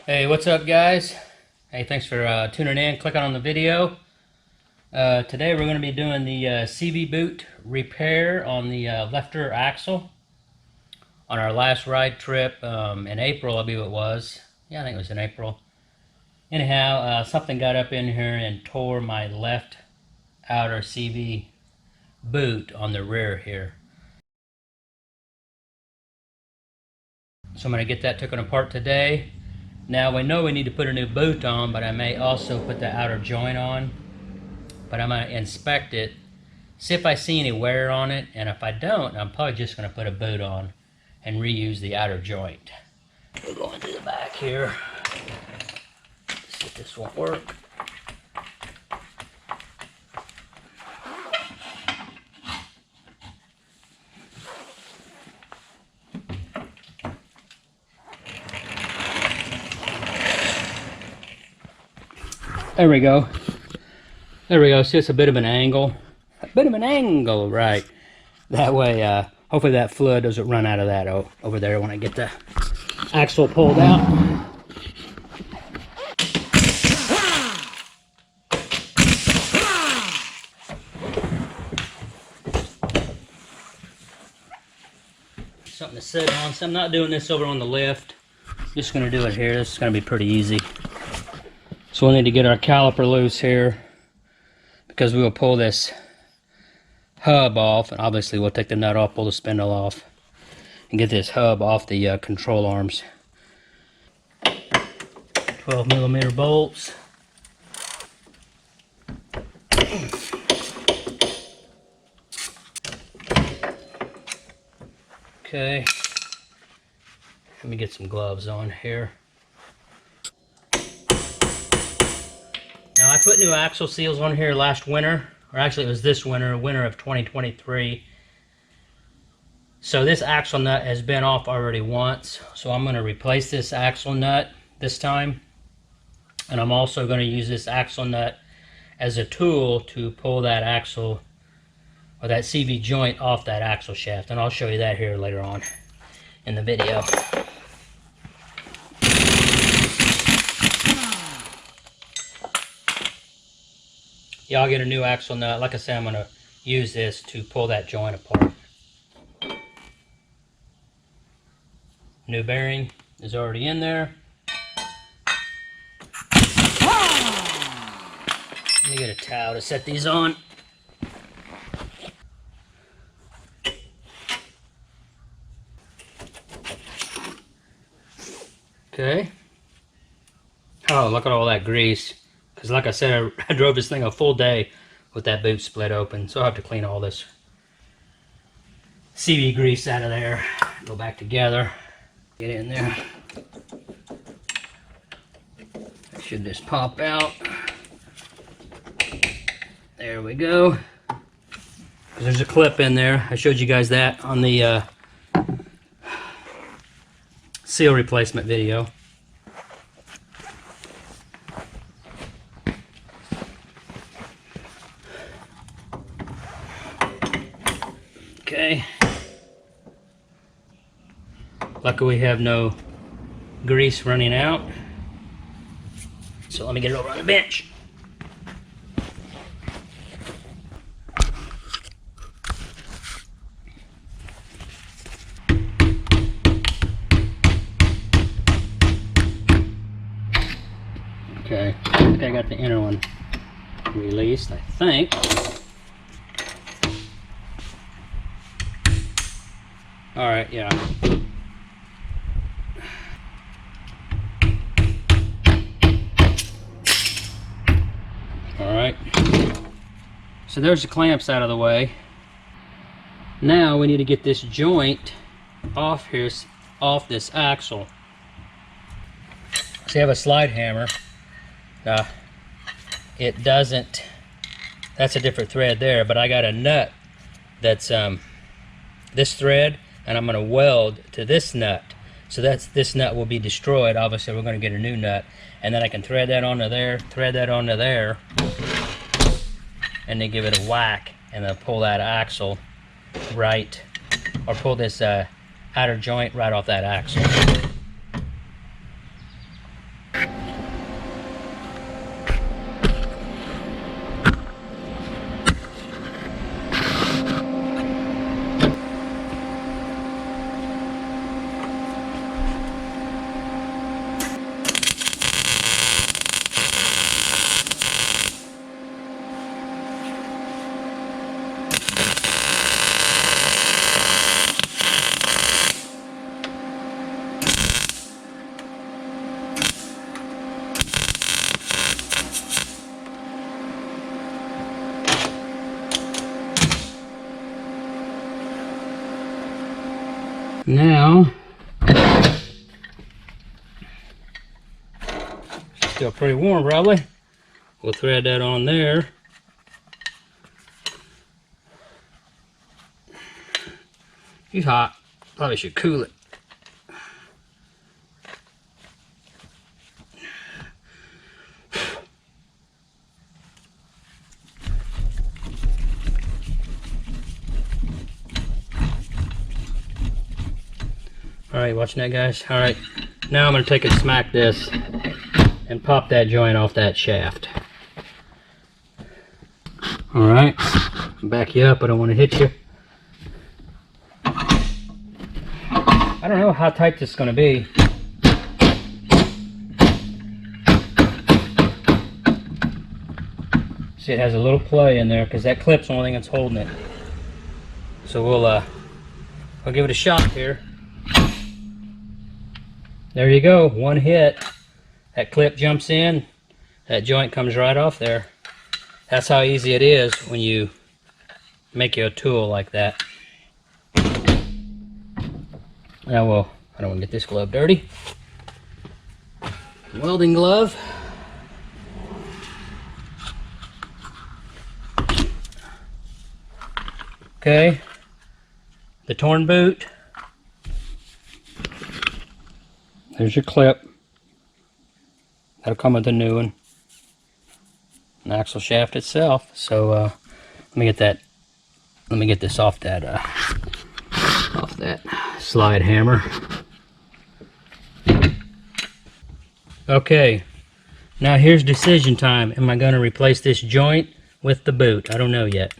Hey, what's up, guys? Hey, thanks for tuning in, clicking on the video. Today we're going to be doing the CV boot repair on the left rear axle. On our last ride trip in April, I believe it was. Yeah, I think it was in April. Anyhow, something got up in here and tore my left outer CV boot on the rear here. So I'm going to get that taken apart today. Now we know we need to put a new boot on, but I may also put the outer joint on. But I'm going to inspect it, see if I see any wear on it, and if I don't, I'm probably just going to put a boot on and reuse the outer joint. We're going to the back here. Let's see if this won't work. There we go. There we go. See, it's a bit of an angle. A bit of an angle, right. That way, hopefully that fluid doesn't run out of that over there when I get the axle pulled out. Something to sit on. So I'm not doing this over on the lift. Just going to do it here. This is going to be pretty easy. So we'll need to get our caliper loose here, because we will pull this hub off, and obviously we'll take the nut off, pull the spindle off, and get this hub off the control arms. 12mm bolts. Okay, let me get some gloves on here. Now I put new axle seals on here last winter, or actually it was this winter, winter of 2023. So this axle nut has been off already once, so I'm going to replace this axle nut this time. And I'm also going to use this axle nut as a tool to pull that axle, or that CV joint, off that axle shaft. And I'll show you that here later on in the video. Yeah, I'll get a new axle nut. Like I said, I'm going to use this to pull that joint apart. New bearing is already in there. Let me get a towel to set these on. Okay. Oh, look at all that grease. Because like I said, I drove this thing a full day with that boot split open. So I'll have to clean all this CV grease out of there. Go back together. Get in there. That should just pop out. There we go. There's a clip in there. I showed you guys that on the seal replacement video. Okay. Luckily we have no grease running out. So let me get it over on the bench. Okay, I think I got the inner one released, I think. Alright, yeah. Alright. So there's the clamps out of the way. Now we need to get this joint off here, off this axle. So you have a slide hammer. It doesn't, that's a different thread there, but I got a nut that's this thread, and I'm going to weld to this nut. So this nut will be destroyed. Obviously we're going to get a new nut, and then I can thread that onto there, thread that onto there, and then give it a whack, and then pull that axle right, or pull this outer joint right off that axle. Now, still pretty warm probably. We'll thread that on there. He's hot. Probably should cool it. Alright, watching that, guys? Alright, now I'm going to take and smack this and pop that joint off that shaft. Alright, back you up, I don't want to hit you. I don't know how tight this is going to be. See, it has a little play in there because that clip's the only thing that's holding it. So we'll give it a shot here. There you go, one hit. That clip jumps in, that joint comes right off there. That's how easy it is when you make you a tool like that. Now I don't want to get this glove dirty. Welding glove. Okay, the torn boot. There's your clip. That'll come with a new one. An axle shaft itself. So let me get this off that slide hammer. Okay, now here's decision time. Am I going to replace this joint with the boot? I don't know yet.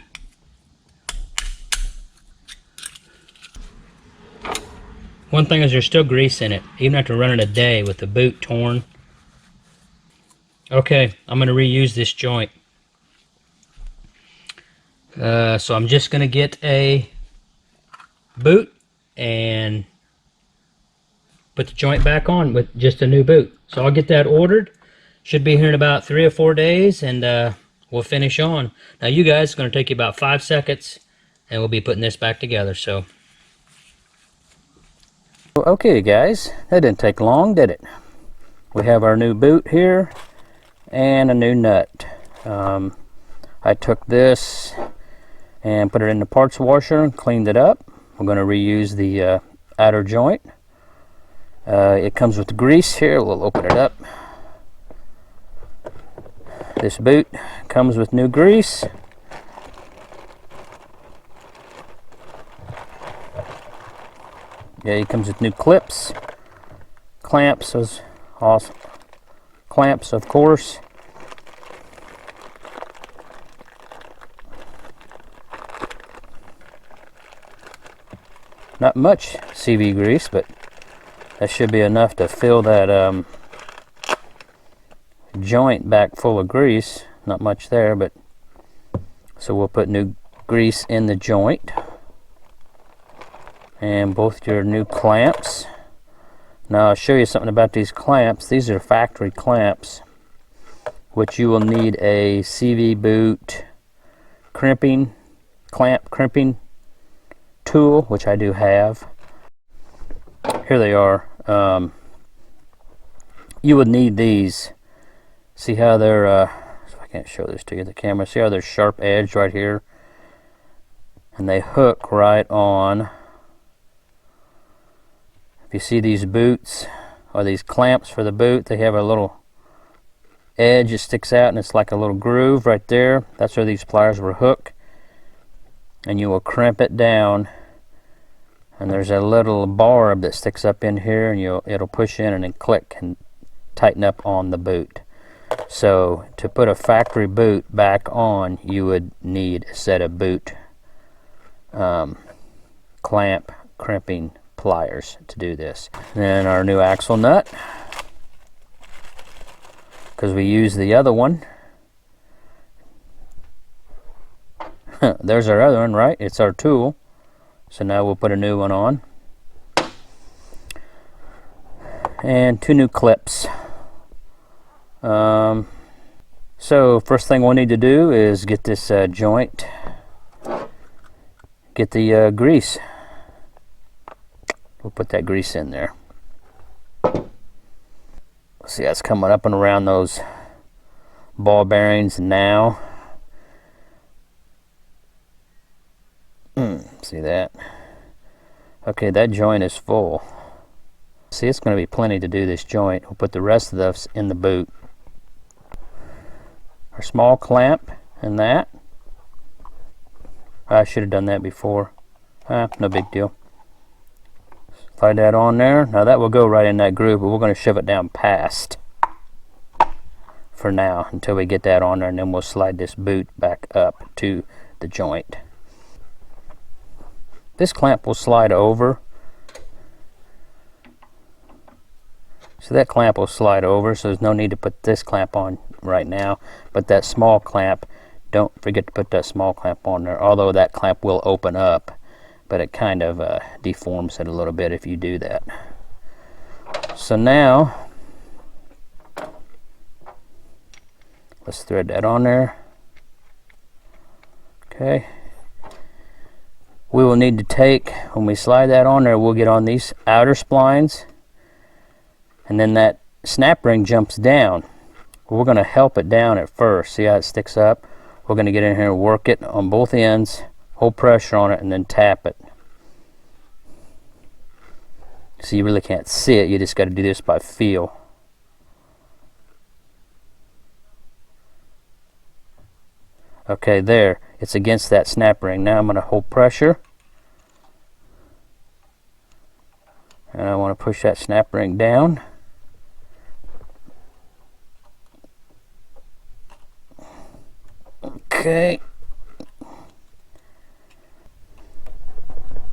One thing is there's still grease in it, even after running a day with the boot torn. Okay, I'm going to reuse this joint. So I'm just going to get a boot and put the joint back on with just a new boot. So I'll get that ordered. Should be here in about 3 or 4 days, and we'll finish on. Now you guys, it's going to take you about 5 seconds, and we'll be putting this back together. So. Okay guys, that didn't take long, did it? We have our new boot here and a new nut. I took this and put it in the parts washer and cleaned it up. We're going to reuse the outer joint. It comes with the grease here. We'll open it up. This boot comes with new grease. Yeah, it comes with new clips, clamps, those awesome clamps, of course. Not much CV grease, but that should be enough to fill that joint back full of grease. Not much there, but so we'll put new grease in the joint. And both your new clamps. Now I'll show you something about these clamps. These are factory clamps, which you will need a CV boot crimping, clamp crimping tool, which I do have. Here they are. You would need these. See how they're, I can't show this to you, the camera. See how they're sharp edged right here? And they hook right on. If you see these boots or these clamps for the boot, they have a little edge that sticks out and it's like a little groove right there. That's where these pliers will hook, and you will crimp it down, and there's a little barb that sticks up in here, and it'll push in and then click and tighten up on the boot. So to put a factory boot back on, you would need a set of boot clamp crimping pliers to do this. And then our new axle nut, because we used the other one. There's our other one, right? It's our tool. So now we'll put a new one on. And 2 new clips. So first thing we'll need to do is get this joint, get the grease. we'll put that grease in there. See, that's coming up and around those ball bearings now. See that? Okay, that joint is full. See, it's going to be plenty to do this joint. We'll put the rest of this in the boot. Our small clamp and that. I should have done that before. No big deal. Slide that on there. Now that will go right in that groove, but we're going to shove it down past for now until we get that on there, and then we'll slide this boot back up to the joint. This clamp will slide over. So that clamp will slide over, so there's no need to put this clamp on right now. But that small clamp, don't forget to put that small clamp on there, although that clamp will open up, but it kind of deforms it a little bit if you do that. So now, let's thread that on there. Okay. We will need to take, when we slide that on there, we'll get on these outer splines, and then that snap ring jumps down. We're going to help it down at first. See how it sticks up? We're going to get in here and work it on both ends, hold pressure on it, and then tap it. So you really can't see it, you just got to do this by feel. Okay, there. It's against that snap ring. Now I'm going to hold pressure. And I want to push that snap ring down. Okay.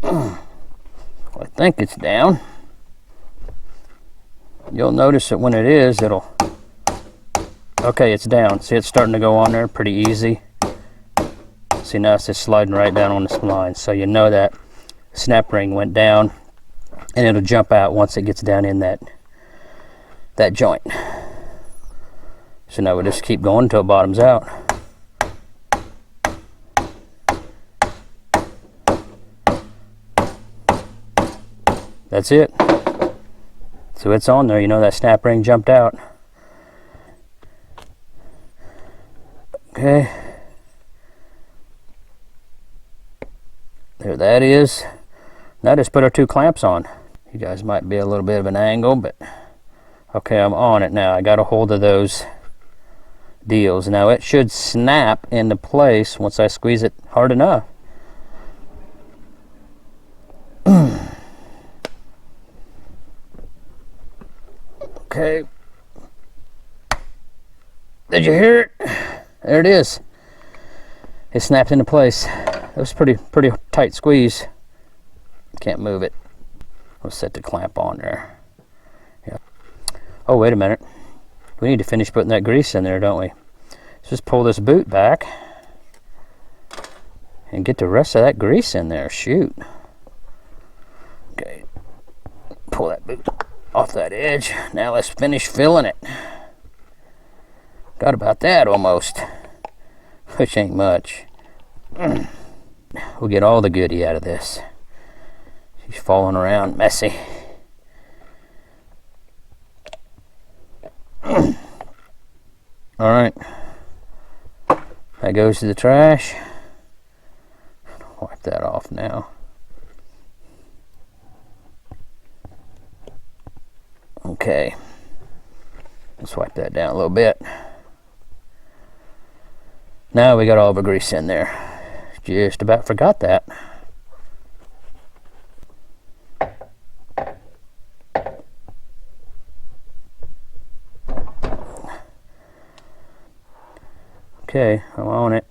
I think it's down. You'll notice that when it is, it'll... Okay, it's down. See, it's starting to go on there pretty easy. See, now it's just sliding right down on the spline. So you know that snap ring went down, and it'll jump out once it gets down in that joint. So now we'll just keep going until it bottoms out. That's it. So it's on there. You know that snap ring jumped out. Okay. There that is. Now just put our two clamps on. You guys might be a little bit of an angle, but okay, I'm on it now. I got a hold of those deals. Now it should snap into place once I squeeze it hard enough. Okay. Did you hear it? There it is. It snapped into place. It was pretty tight squeeze. Can't move it. We'll set the clamp on there. Yeah. Oh, wait a minute. We need to finish putting that grease in there, don't we? Let's just pull this boot back and get the rest of that grease in there. Shoot. Okay. Pull that boot off that edge. Now let's finish filling it. Got about that almost, which ain't much. We'll get all the goodie out of this. She's falling around messy. Alright. That goes to the trash. Wipe that off now. Okay. Let's wipe that down a little bit. Now we got all the grease in there. Just about forgot that. Okay, I'm on it.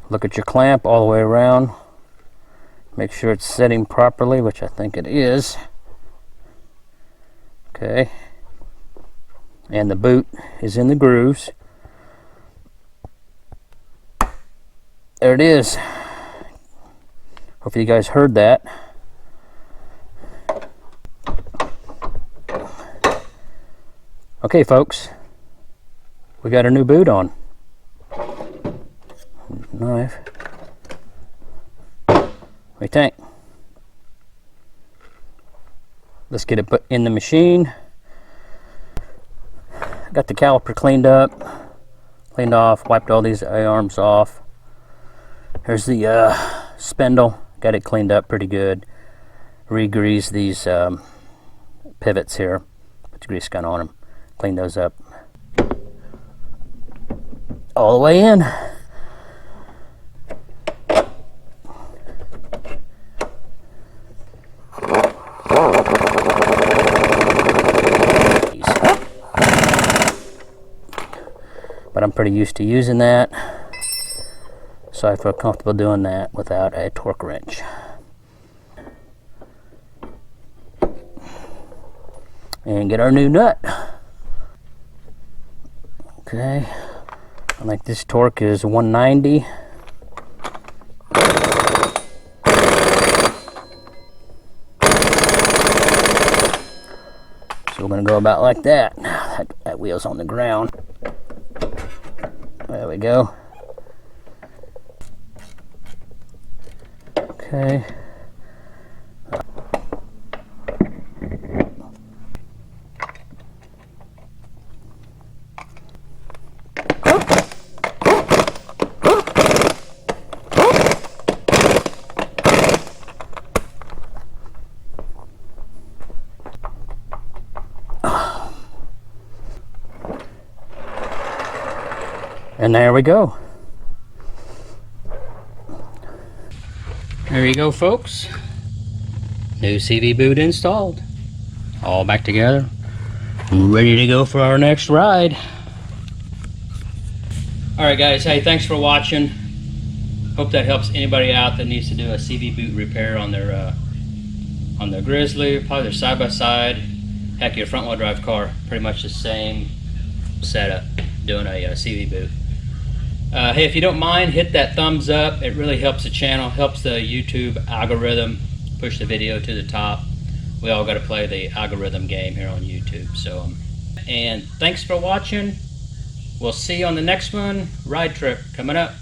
Look at your clamp all the way around. Make sure it's setting properly, which I think it is. Okay. And the boot is in the grooves. There it is. Hopefully you guys heard that. Okay, folks. We got a new boot on. knife. What do you think? Let's get it put in the machine. Got the caliper cleaned up, cleaned off, wiped all these A-arms off. Here's the spindle. Got it cleaned up pretty good. Re-greased these pivots here. Put the grease gun on them. Clean those up. All the way in. But I'm pretty used to using that, so I feel comfortable doing that without a torque wrench. And get our new nut. Okay, I think this torque is 190. So we're going to go about like that. That wheel's on the ground. There we go. Okay. And there we go. There you go, folks. New CV boot installed. All back together. Ready to go for our next ride. Alright guys, hey, thanks for watching. Hope that helps anybody out that needs to do a CV boot repair on their Grizzly, probably their side-by-side. Heck, your front-wheel drive car. Pretty much the same setup, doing a CV boot. Hey, if you don't mind, hit that thumbs up. It really helps the channel, helps the YouTube algorithm push the video to the top. We all got to play the algorithm game here on YouTube. So, and thanks for watching. We'll see you on the next one. Ride trip coming up.